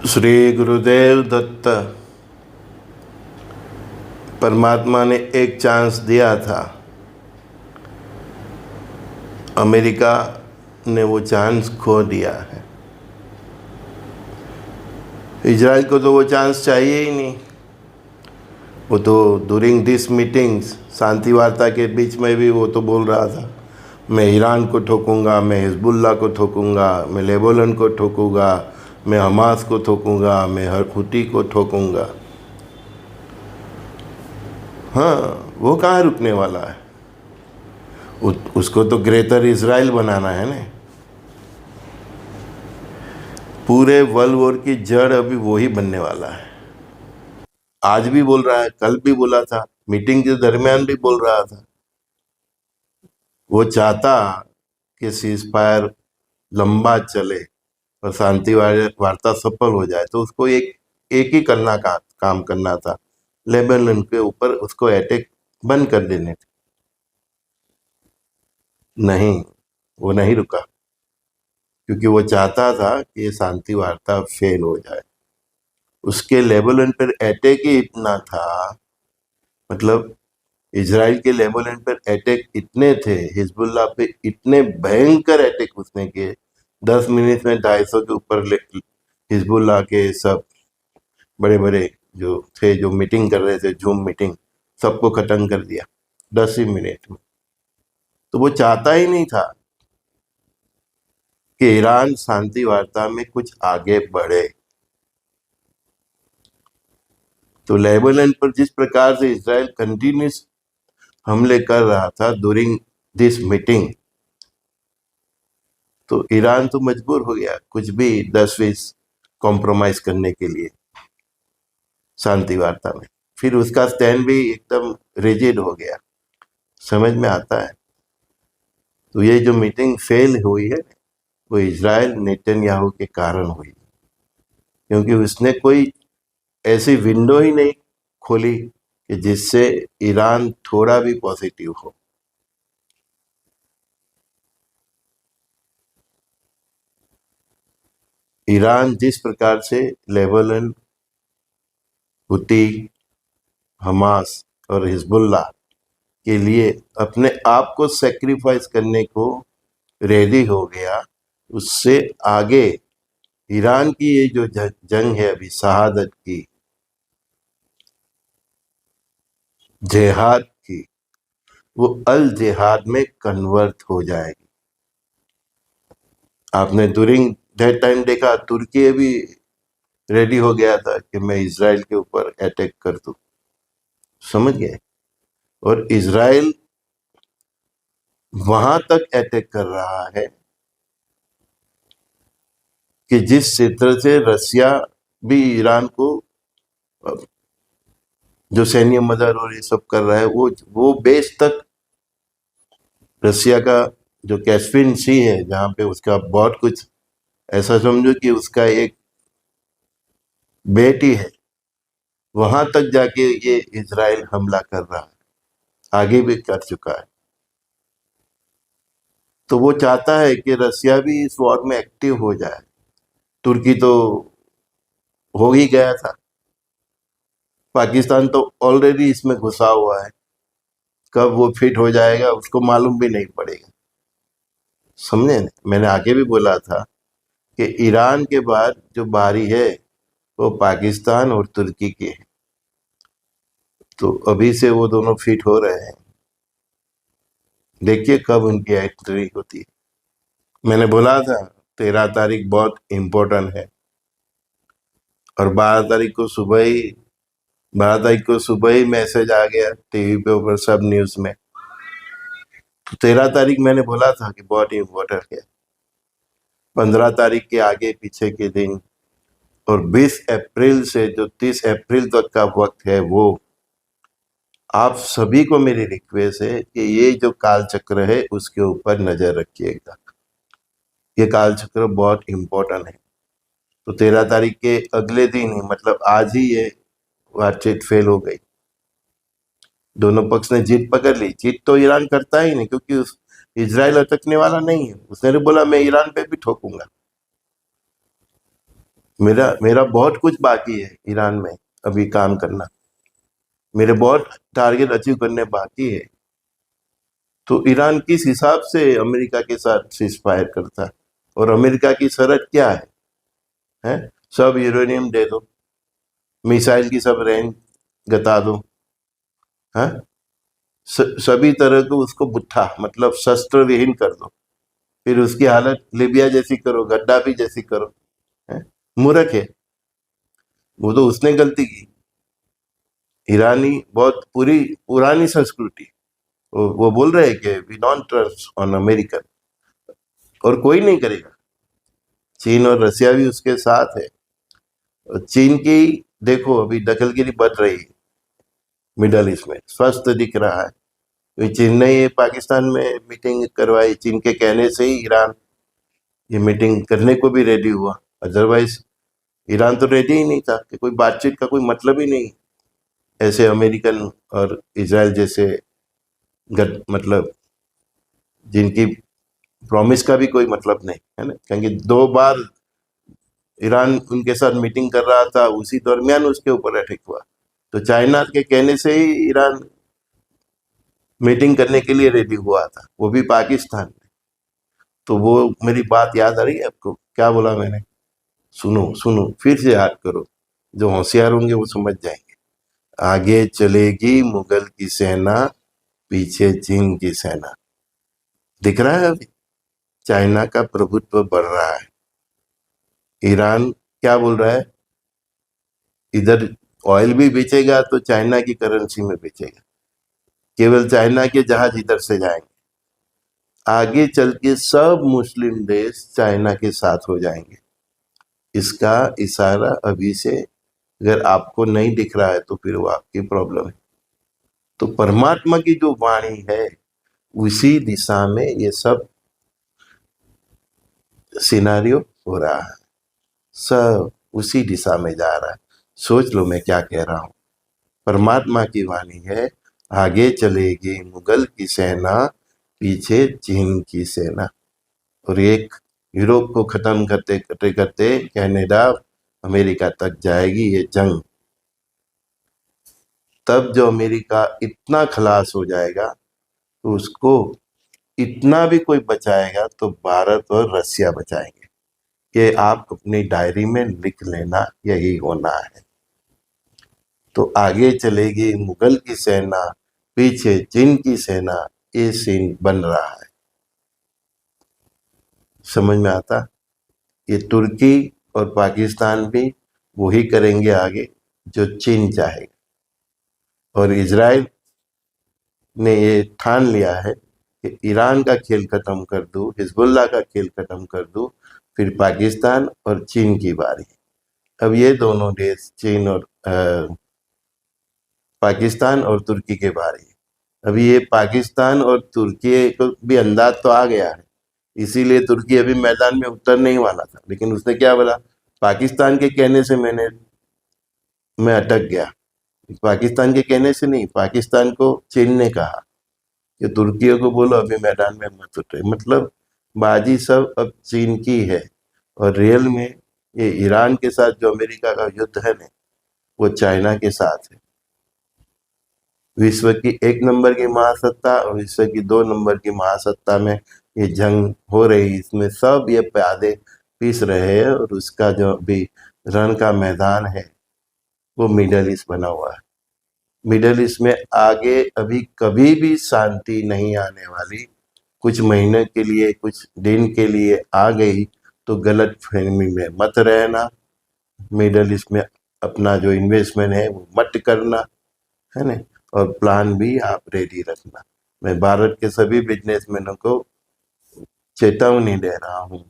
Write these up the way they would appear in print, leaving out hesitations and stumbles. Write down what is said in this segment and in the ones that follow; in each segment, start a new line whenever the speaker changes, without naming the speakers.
श्री गुरुदेव दत्त। परमात्मा ने एक चांस दिया था, अमेरिका ने वो चांस खो दिया है। इजराइल को तो वो चांस चाहिए ही नहीं। वो तो ड्यूरिंग दिस मीटिंग्स शांति वार्ता के बीच में भी वो तो बोल रहा था, मैं ईरान को ठोकूंगा, मैं हिजबुल्ला को ठोकूंगा, मैं लेबनान को ठोकूंगा, मैं हमास को ठोकूंगा, मैं हुती को ठोकूंगा। हाँ, वो कहाँ रुकने वाला है। उसको तो ग्रेटर इजराइल बनाना है ना। पूरे वर्ल्ड वॉर की जड़ अभी वो ही बनने वाला है। आज भी बोल रहा है, कल भी बोला था, मीटिंग के दरमियान भी बोल रहा था। वो चाहता कि सीज फायर लंबा चले और शांति वार्ता सफल हो जाए, तो उसको एक ही काम करना था, लेबनान के ऊपर उसको अटैक बंद कर देने थे। नहीं, वो नहीं रुका, क्योंकि वो चाहता था कि ये शांति वार्ता फेल हो जाए। उसके लेबनान पर अटैक ही इतना था, मतलब इजराइल के लेबनान पर अटैक इतने थे, हिजबुल्ला पे इतने भयंकर अटैक उसने किए। 10 मिनट में 250 के ऊपर हिजबुल्ला के सब बड़े बड़े जो थे, जो मीटिंग कर रहे थे, जूम मीटिंग, सबको खत्म कर दिया 10 ही मिनट में। तो वो चाहता ही नहीं था कि ईरान शांति वार्ता में कुछ आगे बढ़े। तो लेबनान पर जिस प्रकार से इजराइल कंटिन्यूस हमले कर रहा था ड्यूरिंग दिस मीटिंग, तो ईरान तो मजबूर हो गया कुछ भी 10-20 कॉम्प्रोमाइज करने के लिए शांति वार्ता में। फिर उसका स्टैंड भी एकदम रिजिड हो गया, समझ में आता है। तो ये जो मीटिंग फेल हुई है, वो इजराइल नेतन्याहू के कारण हुई, क्योंकि उसने कोई ऐसी विंडो ही नहीं खोली कि जिससे ईरान थोड़ा भी पॉजिटिव हो। ईरान जिस प्रकार से लेबनान, हुती, हमास और हिजबुल्ला के लिए अपने आप को सेक्रीफाइस करने को रेडी हो गया, उससे आगे ईरान की ये जो जंग है अभी शहादत की, जिहाद की, वो अल जिहाद में कन्वर्ट हो जाएगी। आपने ड्यूरिंग दैट टाइम देखा, तुर्की अभी रेडी हो गया था कि मैं इजराइल के ऊपर अटैक कर दूं, समझ गए। और इजराइल वहां तक अटैक कर रहा है कि जिस क्षेत्र से रसिया भी ईरान को जो सैन्य मदद और ये सब कर रहा है, वो बेस तक रसिया का जो कैस्पियन सी है, जहाँ पे उसका बहुत कुछ, ऐसा समझो कि उसका एक बेटी है, वहां तक जाके ये इजराइल हमला कर रहा है, आगे भी कर चुका है। तो वो चाहता है कि रसिया भी इस वॉर में एक्टिव हो जाए। तुर्की तो हो ही गया था, पाकिस्तान तो ऑलरेडी इसमें घुसा हुआ है, कब वो फिट हो जाएगा उसको मालूम भी नहीं पड़ेगा, समझे न? मैंने आगे भी बोला था कि ईरान के बाद जो बारी है वो पाकिस्तान और तुर्की की है। तो अभी से वो दोनों फिट हो रहे हैं, देखिए कब उनकी एंट्री होती है। मैंने बोला था 13 तारीख बहुत इम्पोर्टेंट है, और 12 तारीख को सुबह ही मैसेज आ गया टीवी पे ऊपर सब न्यूज में। तो 13 तारीख मैंने बोला था कि बहुत इम्पोर्टेंट है। 15 तारीख के आगे पीछे के दिन और 20 अप्रैल से जो 30 अप्रैल तक का वक्त है, वो आप सभी को मेरी रिक्वेस्ट है कि ये जो काल चक्र है उसके ऊपर नजर रखिएगा। ये काल चक्र बहुत इम्पोर्टेंट है। तो 13 तारीख के अगले दिन ही, मतलब आज ही, ये बातचीत फेल हो गई। दोनों पक्ष ने जीत पकड़ ली। जीत तो ईरान करता ही नहीं, क्योंकि इजराइल अटकने वाला नहीं है। उसने बोला मैं ईरान पे भी ठोकूंगा। मेरा मेरा बहुत कुछ बाकी है ईरान में अभी काम करना। मेरे बहुत टारगेट अचीव करने बाकी है। तो ईरान किस हिसाब से अमेरिका के साथ सीज फायर करता है? और अमेरिका की शर्त क्या है? सब यूरेनियम दे दो, मिसाइल की सब रेंज गता दो, है? सभी तरह को उसको बुट्ठा मतलब शस्त्र विहीन कर दो, फिर उसकी हालत लिबिया जैसी करो, गद्दाफी जैसी करो, है? मूर्ख है वो, तो उसने गलती की। ईरानी बहुत पूरी पुरानी संस्कृति, वो बोल रहे हैं कि we don't trust on American, और कोई नहीं करेगा। चीन और रसिया भी उसके साथ है। और चीन की देखो अभी दखलगिरी बढ़ रही है मिडल ईस्ट में, स्वस्थ दिख रहा है। तो चीन ने ये पाकिस्तान में मीटिंग करवाई, चीन के कहने से ही ईरान ये मीटिंग करने को भी रेडी हुआ। अदरवाइज ईरान तो रेडी ही नहीं था, कि कोई बातचीत का कोई मतलब ही नहीं। ऐसे अमेरिकन और इजराइल जैसे मतलब जिनकी प्रॉमिस का भी कोई मतलब नहीं है ना, क्योंकि 2 बार ईरान उनके साथ मीटिंग कर रहा था, उसी दरमियान उसके ऊपर अटैक हुआ। तो चाइना के कहने से ही ईरान मीटिंग करने के लिए रेडी हुआ था, वो भी पाकिस्तान में। तो वो मेरी बात याद आ रही है आपको, क्या बोला मैंने? सुनो सुनो, फिर से याद करो, जो होशियार होंगे वो समझ जाएंगे। आगे चलेगी मुगल की सेना, पीछे चीन की सेना। दिख रहा है अभी चाइना का प्रभुत्व बढ़ रहा है। ईरान क्या बोल रहा है, इधर ऑयल भी बेचेगा तो चाइना की करेंसी में बेचेगा, केवल चाइना के जहाज इधर से जाएंगे। आगे चल के सब मुस्लिम देश चाइना के साथ हो जाएंगे। इसका इशारा अभी से अगर आपको नहीं दिख रहा है तो फिर वो आपकी प्रॉब्लम है। तो परमात्मा की जो वाणी है उसी दिशा में ये सब सिनारियो हो रहा है, सब उसी दिशा में जा रहा है। सोच लो मैं क्या कह रहा हूँ। परमात्मा की वाणी है, आगे चलेगी मुगल की सेना, पीछे चीन की सेना। और एक यूरोप को खत्म करते करते करते कनाडा अमेरिका तक जाएगी ये जंग। तब जो अमेरिका इतना खलास हो जाएगा तो उसको इतना भी कोई बचाएगा तो भारत और रसिया बचाएंगे। ये आप अपनी डायरी में लिख लेना, यही होना है। तो आगे चलेगी मुगल की सेना, पीछे चीन की सेना, ये सीन बन रहा है। समझ में आता? ये तुर्की और पाकिस्तान भी वही करेंगे आगे जो चीन चाहेगा। और इजराइल ने ये ठान लिया है कि ईरान का खेल खत्म कर दूं, हिजबुल्लाह का खेल खत्म कर दूं, फिर पाकिस्तान और चीन की बारी। अब ये दोनों देश चीन और पाकिस्तान और तुर्की के बारे में। अभी ये पाकिस्तान और तुर्की को भी अंदाज तो आ गया है, इसीलिए तुर्की अभी मैदान में उतरने ही वाला था, लेकिन उसने क्या बोला, पाकिस्तान के कहने से मैं अटक गया। पाकिस्तान के कहने से नहीं, पाकिस्तान को चीन ने कहा कि तुर्कियों को बोलो अभी मैदान में मत उतरे। मतलब बाजी सब अब चीन की है, और रियल में ये ईरान के साथ जो अमेरिका का युद्ध है ना, वो चाइना के साथ है। विश्व की 1 नंबर की महासत्ता और विश्व की 2 नंबर की महासत्ता में ये जंग हो रही। इसमें सब ये प्यादे पीस रहे हैं, और उसका जो भी रण का मैदान है वो मिडल ईस्ट बना हुआ है। मिडल ईस्ट में आगे अभी कभी भी शांति नहीं आने वाली। कुछ महीने के लिए, कुछ दिन के लिए आ गई तो गलत फहमी में मत रहना। मिडल ईस्ट में अपना जो इन्वेस्टमेंट है वो मत करना, है ना। और प्लान भी आप रेडी रखना। मैं भारत के सभी बिजनेसमैनों को चेतावनी दे रहा हूँ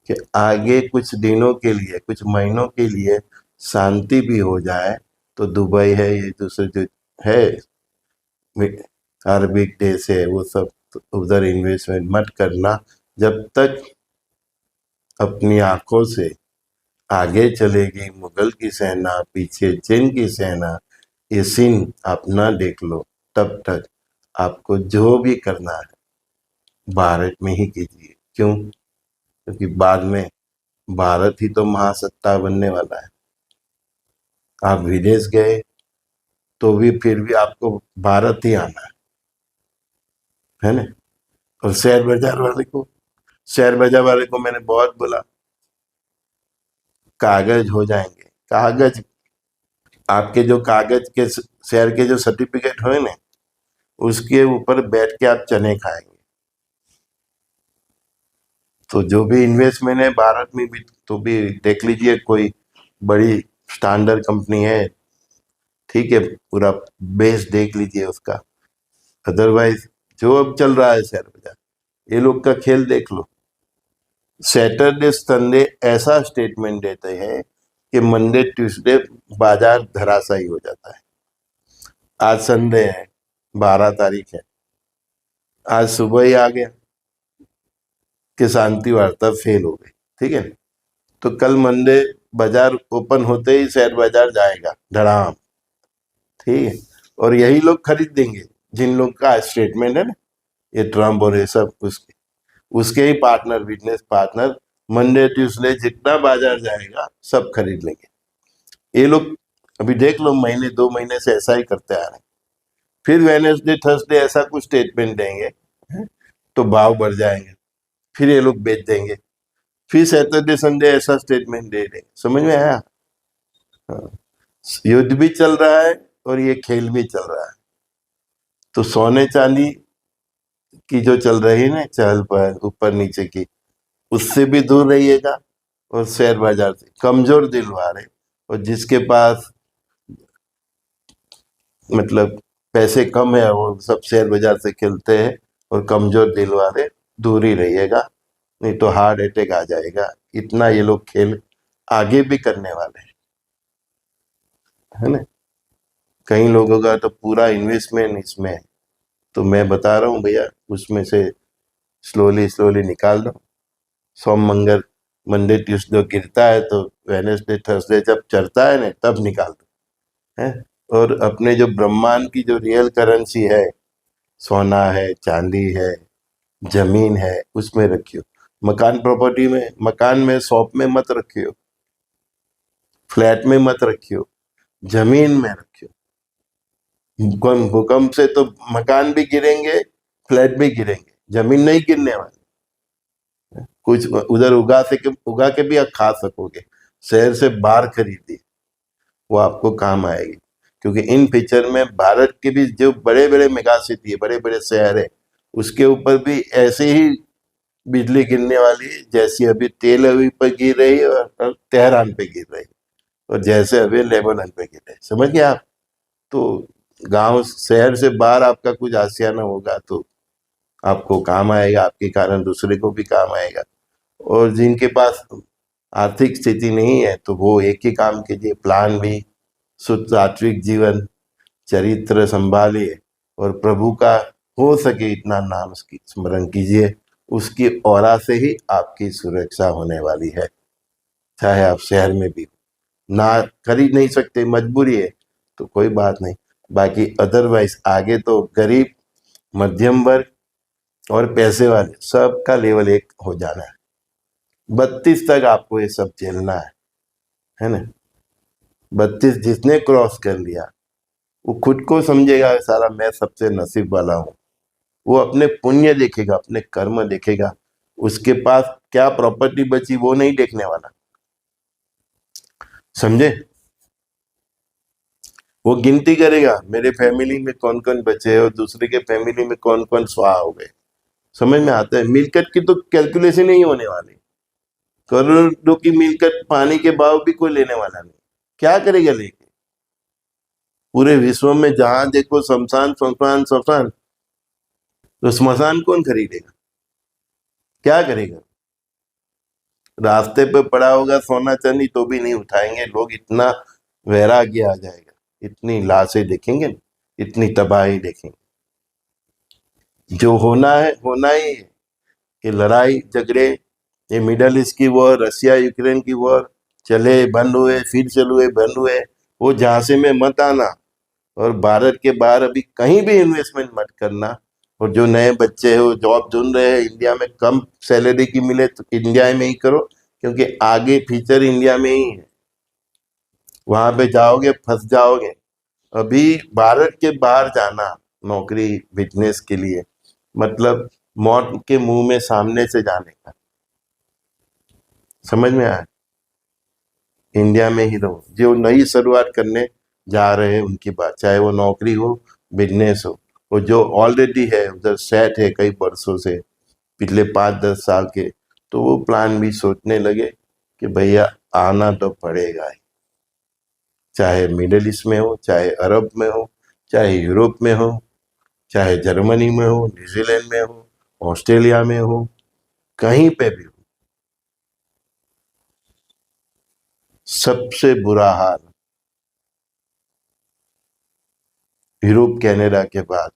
कि आगे कुछ दिनों के लिए, कुछ महीनों के लिए शांति भी हो जाए तो दुबई है, ये दूसरे जो है अरबिक देश है, वो सब उधर इन्वेस्टमेंट मत करना जब तक अपनी आंखों से आगे चलेगी मुगल की सेना, पीछे चीन की सेना, ये सीन आप ना देख लो। तब तक आपको जो भी करना है भारत में ही कीजिए। क्यों? क्योंकि बाद में भारत ही तो महासत्ता बनने वाला है। आप विदेश गए तो भी फिर भी आपको भारत ही आना है ना। और शेयर बाजार वाले को मैंने बहुत बोला, कागज हो जाएंगे, कागज, आपके जो कागज के शेयर के जो सर्टिफिकेट हुए ना, उसके ऊपर बैठ के आप चने खाएंगे। तो जो भी इन्वेस्टमेंट है भारत में भी, तो भी देख लीजिए, कोई बड़ी स्टैंडर्ड कंपनी है, ठीक है, पूरा बेस देख लीजिए उसका। अदरवाइज जो अब चल रहा है शेयर बाजार, ये लोग का खेल देख लो। सैटरडे संडे ऐसा स्टेटमेंट देते हैं कि मंडे ट्यूसडे बाजार धराशायी हो जाता है। आज संडे है, 12 तारीख है, आज सुबह ही आ गया कि शांति वार्ता फेल हो गई, ठीक है। तो कल मंडे बाजार ओपन होते ही शेयर बाजार जाएगा धड़ाम, ठीक है। और यही लोग खरीद देंगे जिन लोग का स्टेटमेंट है ना, ये ट्रम्प और ये सब उसके ही partner, business partner, Monday Tuesday जितना बाजार जाएगा सब खरीद लेंगे। ये लोग अभी देख लो, महीने 2 महीने से ऐसा ही करते आ रहे हैं। फिर वेनेसडे थर्सडे ऐसा कुछ स्टेटमेंट देंगे तो भाव बढ़ जाएंगे, फिर ये लोग बेच देंगे, फिर सैटरडे संडे ऐसा स्टेटमेंट दे देंगे। समझ में आया? हाँ। युद्ध भी चल रहा है और ये खेल भी चल रहा है। तो सोने चांदी की जो चल रही है ना चहल पहल ऊपर नीचे की, उससे भी दूर रहिएगा, और शेयर बाजार से कमजोर दिल वाले और जिसके पास मतलब पैसे कम है वो सब शेयर बाजार से खेलते हैं, और कमजोर दिल वाले दूर ही रहिएगा, नहीं तो हार्ट अटैक आ जाएगा। इतना ये लोग खेल आगे भी करने वाले हैं, है ना। कई लोगों का तो पूरा इन्वेस्टमेंट इसमें है, तो मैं बता रहा हूँ भैया, उसमें से स्लोली स्लोली निकाल दो। सोम मंगल मंडे ट्यूसडे गिरता है तो वेनेसडे थर्सडे जब चढ़ता है ना तब निकाल दो, है। और अपने जो ब्रह्मांड की जो रियल करेंसी है, सोना है, चांदी है, जमीन है, उसमें रखियो। मकान प्रॉपर्टी में, मकान में, शॉप में मत रखियो, फ्लैट में मत रखियो, जमीन में रखियो। भूकंप से तो मकान भी गिरेंगे, फ्लैट भी गिरेंगे, जमीन नहीं गिरने वाली। कुछ उधर उगा के भी आप खा सकोगे। शहर से बाहर खरीदी, वो आपको काम आएगी, क्योंकि इन फ्यूचर में भारत के भी जो बड़े बड़े मेगा सिटी है, बड़े बड़े शहर है, उसके ऊपर भी ऐसे ही बिजली गिरने वाली है जैसी अभी तेल अवी पर गिर रही है और तेहरान पे गिर रही है, और जैसे अभी लेबनान पे गिर रही है। समझ गए आप? तो गांव शहर से बाहर आपका कुछ आशियाना होगा तो आपको काम आएगा, आपके कारण दूसरे को भी काम आएगा। और जिनके पास आर्थिक स्थिति नहीं है तो वो एक ही काम कीजिए, प्लान भी, शुद्ध सात्विक जीवन, चरित्र संभालिए, और प्रभु का हो सके इतना नाम उसकी स्मरण कीजिए। उसकी औरा से ही आपकी सुरक्षा होने वाली है, चाहे आप शहर में भी हो। ना खरीद नहीं सकते, मजबूरी है, तो कोई बात नहीं। बाकी अदरवाइज आगे तो गरीब, मध्यम वर्ग और पैसे वाले सबका लेवल एक हो जाना है। 32 तक आपको ये सब झेलना है ना। 32 जिसने क्रॉस कर लिया वो खुद को समझेगा सारा मैं सबसे नसीब वाला हूँ। वो अपने पुण्य देखेगा, अपने कर्म देखेगा, उसके पास क्या प्रॉपर्टी बची वो नहीं देखने वाला, समझे। वो गिनती करेगा मेरे फैमिली में कौन कौन बचे और दूसरे के फैमिली में कौन कौन स्वाहा हो गए। समझ में आता है? मिलकत की तो कैलकुलेशन नहीं होने वाली। करोड़ों की मिलकत पानी के भाव भी कोई लेने वाला नहीं, क्या करेगा लेके। पूरे विश्व में जहां देखो शमशान शमशान शमशान, तो स्मशान कौन खरीदेगा, क्या करेगा। रास्ते पे पड़ा होगा सोना चांदी तो भी नहीं उठाएंगे लोग, इतना वैराग्य आ जाएगा, इतनी लाशें देखेंगे, इतनी तबाही देखेंगे। जो होना है होना ही है। ये लड़ाई झगड़े, ये मिडल ईस्ट की वॉर, रशिया यूक्रेन की वॉर चले बंद हुए, फिर चलुए बंद हुए, वो झांसे में मत आना। और भारत के बाहर अभी कहीं भी इन्वेस्टमेंट मत करना। और जो नए बच्चे हो जॉब ढूंढ रहे हैं, इंडिया में कम सैलरी की मिले तो इंडिया में ही करो, क्योंकि आगे फ्यूचर इंडिया में ही है, वहां पे जाओगे फंस जाओगे। अभी भारत के बाहर जाना नौकरी बिजनेस के लिए मतलब मौत के मुंह में सामने से जाने का। समझ में आया? इंडिया में ही रहो। जो नई शुरुआत करने जा रहे हैं उनकी बात, चाहे वो नौकरी हो बिजनेस हो, वो जो ऑलरेडी है उधर सेट है कई वर्षों से, पिछले 5-10 साल के, तो वो प्लान भी सोचने लगे कि भैया आना तो पड़ेगा ही, चाहे मिडिल ईस्ट में हो, चाहे अरब में हो, चाहे यूरोप में हो, चाहे जर्मनी में हो, न्यूजीलैंड में हो, ऑस्ट्रेलिया में हो, कहीं पे भी हो। सबसे बुरा हाल यूरोप कनाडा के बाद,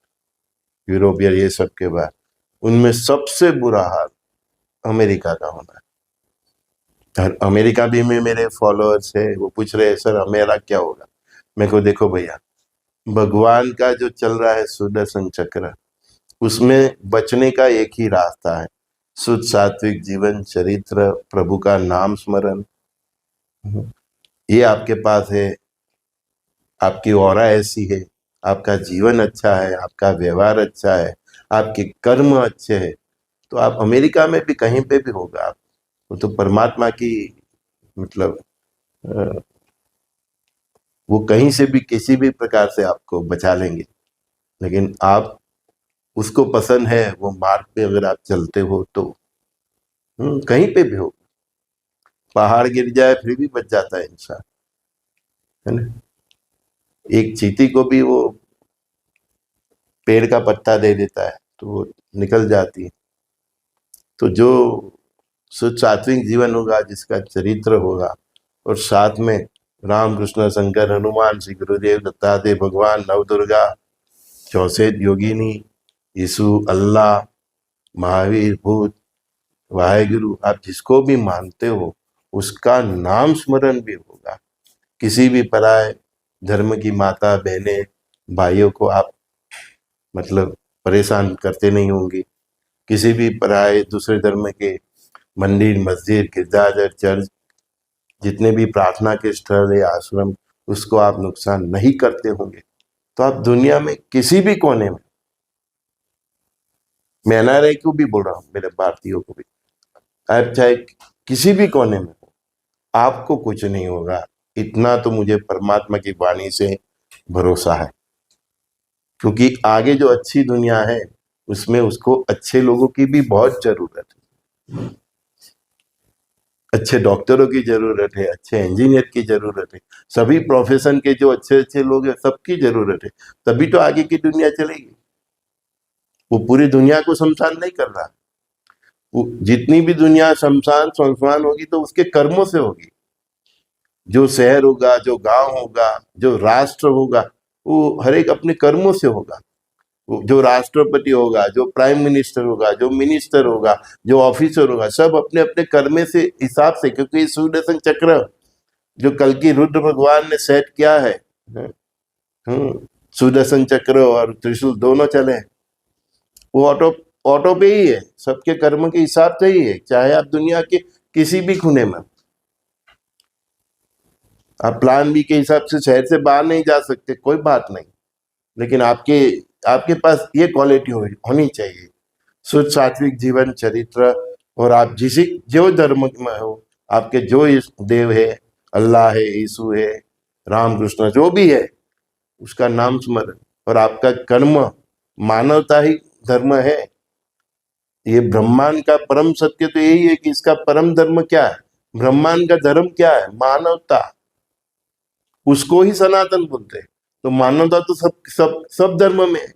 यूरोप या ये सब के बाद, उनमें सबसे बुरा हाल अमेरिका का होना है। और अमेरिका भी में मेरे फॉलोअर्स है, वो पूछ रहे हैं सर हमेरा क्या होगा। मेरे को देखो भैया, भगवान का जो चल रहा है सुदर्शन चक्र, उसमें बचने का एक ही रास्ता है, शुद्ध सात्विक जीवन चरित्र, प्रभु का नाम स्मरण। ये आपके पास है, आपकी ऑरा ऐसी है, आपका जीवन अच्छा है, आपका व्यवहार अच्छा है, आपके कर्म अच्छे हैं, तो आप अमेरिका में भी कहीं पे भी होगा आप, वो तो परमात्मा की मतलब अ, वो कहीं से भी किसी भी प्रकार से आपको बचा लेंगे। लेकिन आप उसको पसंद है वो मार्ग पे अगर आप चलते हो तो कहीं पे भी हो, पहाड़ गिर जाए फिर भी बच जाता है इंसान, है ना। एक चींटी को भी वो पेड़ का पत्ता दे देता है तो वो निकल जाती है। तो जो शुद्ध सात्विक जीवन होगा, जिसका चरित्र होगा, और साथ में राम कृष्ण शंकर हनुमान श्री गुरुदेव दत्तात्रेय भगवान नवदुर्गा, चौसठ योगिनी, यीशु, अल्लाह, महावीर, भूत, वाहेगुरु, आप जिसको भी मानते हो उसका नाम स्मरण भी होगा। किसी भी पराये धर्म की माता बहनें भाइयों को आप मतलब परेशान करते नहीं होंगे। किसी भी पराये दूसरे धर्म के मंदिर, मस्जिद, गिरजाघर, चर्च, जितने भी प्रार्थना के स्थल या आश्रम, उसको आप नुकसान नहीं करते होंगे। तो आप दुनिया में किसी भी कोने में, मैं एनआरआई को भी बोल रहा हूँ, मेरे भारतीयों को भी, आप चाहे किसी भी कोने में हो, आपको कुछ नहीं होगा। इतना तो मुझे परमात्मा की वाणी से भरोसा है, क्योंकि आगे जो अच्छी दुनिया है उसमें उसको अच्छे लोगों की भी बहुत जरूरत है। अच्छे डॉक्टरों की जरूरत है, अच्छे इंजीनियर की जरूरत है, सभी प्रोफेशन के जो अच्छे अच्छे लोग हैं सबकी जरूरत है। तभी तो आगे की दुनिया चलेगी। वो पूरी दुनिया को शमशान नहीं कर रहा। वो जितनी भी दुनिया शमशान शमशान होगी तो उसके कर्मों से होगी। जो शहर होगा, जो गांव होगा, जो राष्ट्र होगा, वो हर एक अपने कर्मों से होगा। जो राष्ट्रपति होगा, जो प्राइम मिनिस्टर होगा, जो मिनिस्टर होगा, जो ऑफिसर होगा, सब अपने अपने कर्मे से हिसाब से, क्योंकि सुदर्शन चक्र जो कल की रुद्र भगवान ने सेट किया है, हम्म, सुदर्शन चक्र और त्रिशूल दोनों चले, वो ऑटो ऑटो पे ही है, सबके कर्म के हिसाब से ही है। चाहे आप दुनिया के किसी भी कोने में, आप प्लान बी के हिसाब से शहर से बाहर नहीं जा सकते, कोई बात नहीं, लेकिन आपके आपके पास ये क्वालिटी होनी चाहिए, शुद्ध सात्विक जीवन चरित्र। और आप जिस जो धर्म में हो, आपके जो इस देव है, अल्लाह है, यीशु है, राम कृष्ण जो भी है, उसका नाम स्मरण, और आपका कर्म मानवता ही धर्म है। ये ब्रह्मांड का परम सत्य तो यही है कि इसका परम धर्म क्या है, ब्रह्मांड का धर्म क्या है, मानवता, उसको ही सनातन बोलते हैं। तो मानवता तो सब सब सब धर्म में है।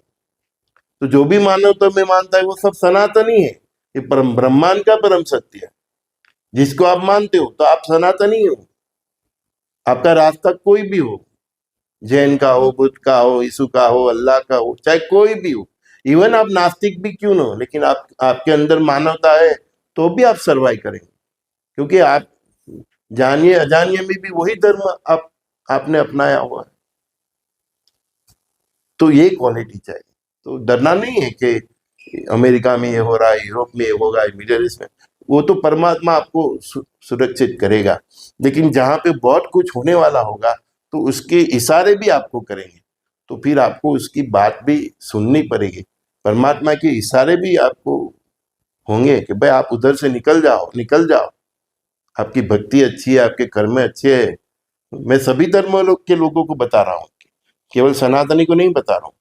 तो जो भी मानवता में मानता है वो सब सनातनी है। ये परम ब्रह्मांड का परम सत्य है, जिसको आप मानते हो तो आप सनातनी हो। आपका रास्ता कोई भी हो, जैन का हो, बुद्ध का हो, यीशु का हो, अल्लाह का हो, चाहे कोई भी हो, इवन आप नास्तिक भी क्यों ना हो, लेकिन आप आपके अंदर मानवता है तो भी आप सर्वाइव करेंगे। क्योंकि आप जानिए अजानिए में भी वही धर्म आपने अपनाया हुआ है। तो ये क्वालिटी चाहिए। तो डरना नहीं है कि अमेरिका में ये हो रहा है, यूरोप में ये होगा, मिडिल ईस्ट में, वो तो परमात्मा आपको सुरक्षित करेगा। लेकिन जहाँ पे बहुत कुछ होने वाला होगा तो उसके इशारे भी आपको करेंगे, तो फिर आपको उसकी बात भी सुननी पड़ेगी। परमात्मा के इशारे भी आपको होंगे कि भाई आप उधर से निकल जाओ, निकल जाओ। आपकी भक्ति अच्छी है, आपके कर्म अच्छे है। मैं सभी धर्म के लोगों को बता रहा हूँ, केवल सनातनी को नहीं बता रहा हूँ,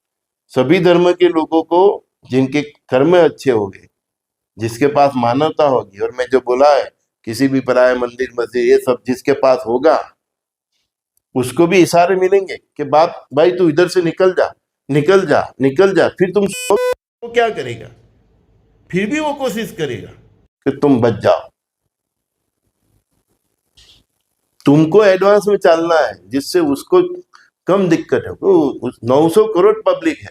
सभी धर्म के लोगों को जिनके कर्म अच्छे हो गए, जिसके पास मानवता होगी। और मैं जो बोला है, किसी भी पराये मंदिर मस्जिद ये सब जिसके पास होगा, उसको भी इशारे मिलेंगे कि बाप भाई तू इधर से निकल जा, निकल जा, निकल जा। फिर तुम वो क्या करेगा, फिर भी वो कोशिश करेगा कि तुम बच जाओ। तुमको एडवांस में चलना है जिससे उसको कम दिक्कत है। वो 900 करोड़ पब्लिक है,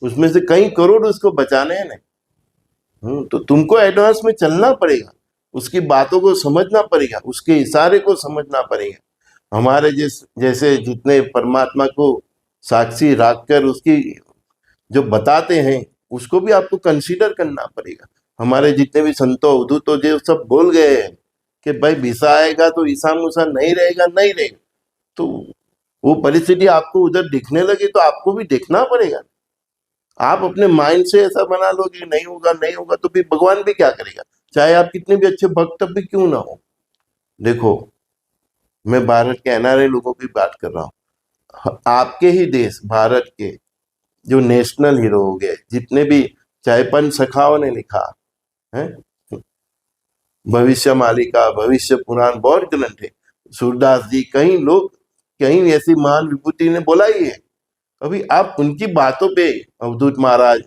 उसमें से कई करोड़ उसको बचाने हैं ना। तो तुमको एडवांस में चलना पड़ेगा, उसकी बातों को समझना पड़ेगा, उसके इशारे को समझना पड़ेगा। हमारे जैसे जितने परमात्मा को साक्षी रखकर उसकी जो बताते हैं, उसको भी आपको कंसीडर करना पड़ेगा। हमारे जितने भी संतों अवधूतों जो सब बोल गए हैं कि भाई भिसा आएगा तो ईसा मूसा नहीं रहेगा, नहीं रहेगा। तो वो परिस्थिति आपको उधर दिखने लगे तो आपको भी देखना पड़ेगा। आप अपने माइंड से ऐसा बना लो कि नहीं होगा, नहीं होगा, तो फिर भगवान भी क्या करेगा, चाहे आप कितने भी अच्छे भक्त भी क्यों ना हो। देखो, मैं भारत के एनआरआई लोगों की बात कर रहा हूँ। आपके ही देश भारत के जो नेशनल हीरो हो गए, जितने भी, चाहे पंच सखाओं ने लिखा है, भविष्य मालिका, भविष्य पुराण, बहुत ग्रंथ है। सूरदास जी, कई लोग, कई ऐसी महान विभूति ने बोला ही है। अभी आप उनकी बातों पे, अवधूत महाराज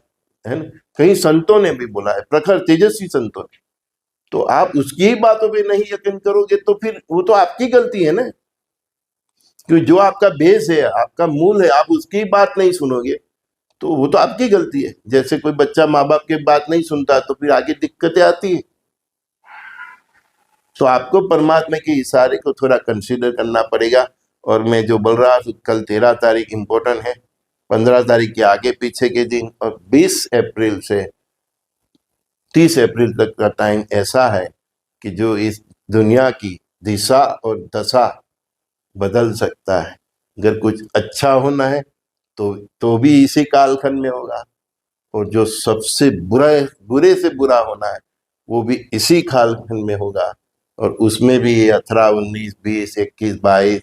है ना, कई संतों ने भी बोला है, प्रखर तेजस्वी संतों ने। तो आप उसकी ही बातों पे नहीं यकीन करोगे तो फिर वो तो आपकी गलती है ना। क्योंकि जो आपका बेस है, आपका मूल है, आप उसकी बात नहीं सुनोगे तो वो तो आपकी गलती है। जैसे कोई बच्चा माँ बाप की बात नहीं सुनता तो फिर आगे दिक्कतें आती है। तो आपको परमात्मा के इशारे को थोड़ा कंसीडर करना पड़ेगा। और मैं जो बोल रहा हूँ, कल 13 तारीख इम्पोर्टेंट है, 15 तारीख के आगे पीछे के दिन, और 20 अप्रैल से 30 अप्रैल तक का टाइम ऐसा है कि जो इस दुनिया की दिशा और दशा बदल सकता है। अगर कुछ अच्छा होना है तो भी इसी कालखंड में होगा, और जो सबसे बुरे से बुरा होना है वो भी इसी कालखंड में होगा। और उसमें भी 18, 19, 20, 21, 22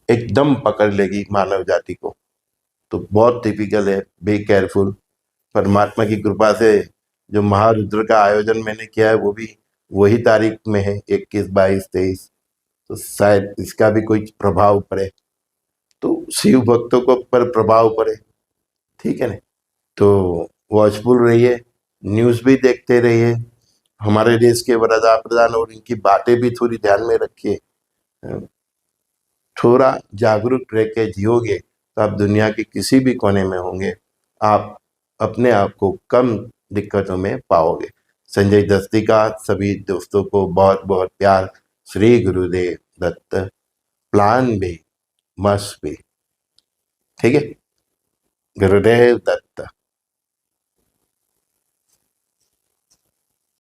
एकदम पकड़ लेगी मानव जाति को। तो बहुत टिपिकल है, बी केयरफुल। परमात्मा की कृपा से जो महारुद्र का आयोजन मैंने किया है वो भी वही तारीख में है, 21, 22, 23। तो शायद इसका भी कोई प्रभाव पड़े, तो शिव भक्तों को पर प्रभाव पड़े, ठीक है ना। तो वॉचफुल रहिए, न्यूज़ भी देखते रहिए, हमारे देश के वडाप्रधान और इनकी बातें भी थोड़ी ध्यान में रखिए। थोड़ा जागरूक रह के जियोगे तो आप दुनिया के किसी भी कोने में होंगे, आप अपने आप को कम दिक्कतों में पाओगे। संजय दस्ती का सभी दोस्तों को बहुत बहुत प्यार। श्री गुरुदेव दत्त। प्लान भी, मस्ट भी, ठीक है। गुरुदेव दत्त।